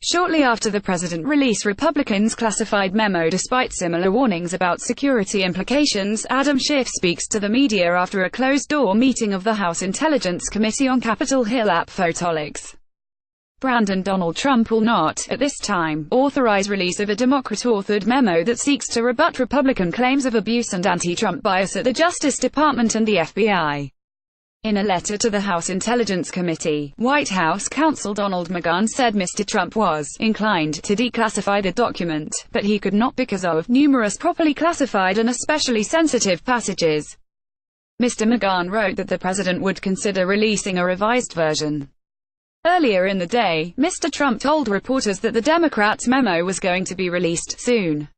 Shortly after the president released Republicans' classified memo despite similar warnings about security implications, Adam Schiff speaks to the media after a closed-door meeting of the House Intelligence Committee on Capitol Hill at Photolix. Brandon Donald Trump will not, at this time, authorize release of a Democrat-authored memo that seeks to rebut Republican claims of abuse and anti-Trump bias at the Justice Department and the FBI. In a letter to the House Intelligence Committee, White House counsel Donald McGahn said Mr. Trump was inclined to declassify the document, but he could not because of numerous properly classified and especially sensitive passages. Mr. McGahn wrote that the president would consider releasing a revised version. Earlier in the day, Mr. Trump told reporters that the Democrats' memo was going to be released soon.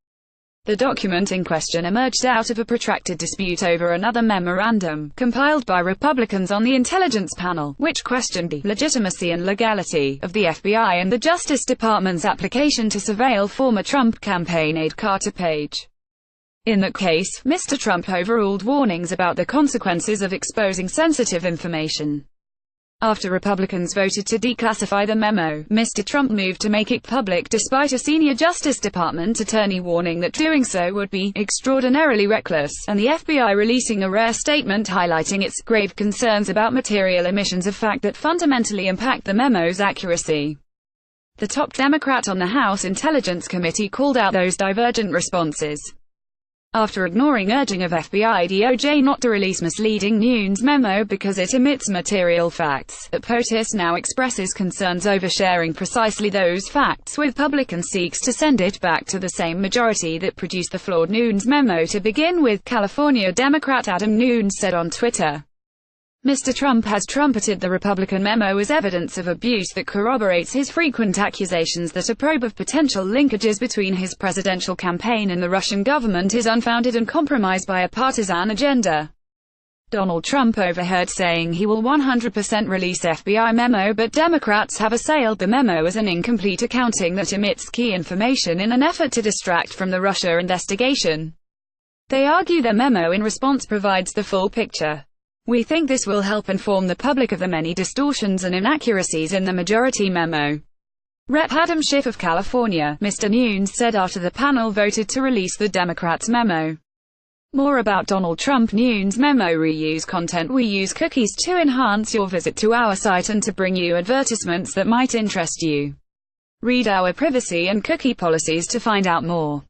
The document in question emerged out of a protracted dispute over another memorandum, compiled by Republicans on the Intelligence Panel, which questioned the legitimacy and legality of the FBI and the Justice Department's application to surveil former Trump campaign aide Carter Page. In that case, Mr. Trump overruled warnings about the consequences of exposing sensitive information. After Republicans voted to declassify the memo, Mr. Trump moved to make it public despite a senior Justice Department attorney warning that doing so would be extraordinarily reckless, and the FBI releasing a rare statement highlighting its grave concerns about material omissions of fact that fundamentally impact the memo's accuracy. The top Democrat on the House Intelligence Committee called out those divergent responses. After ignoring urging of FBI DOJ not to release misleading Nunes memo because it omits material facts, POTUS now expresses concerns over sharing precisely those facts with public and seeks to send it back to the same majority that produced the flawed Nunes memo to begin with, California Democrat Adam Nunes said on Twitter. Mr. Trump has trumpeted the Republican memo as evidence of abuse that corroborates his frequent accusations that a probe of potential linkages between his presidential campaign and the Russian government is unfounded and compromised by a partisan agenda. Donald Trump overheard saying he will 100% release FBI memo, but Democrats have assailed the memo as an incomplete accounting that omits key information in an effort to distract from the Russia investigation. They argue their memo in response provides the full picture. We think this will help inform the public of the many distortions and inaccuracies in the majority memo. Rep. Adam Schiff of California, Mr. Nunes said after the panel voted to release the Democrats' memo. More about Donald Trump Nunes memo: reuse content. We use cookies to enhance your visit to our site and to bring you advertisements that might interest you. Read our privacy and cookie policies to find out more.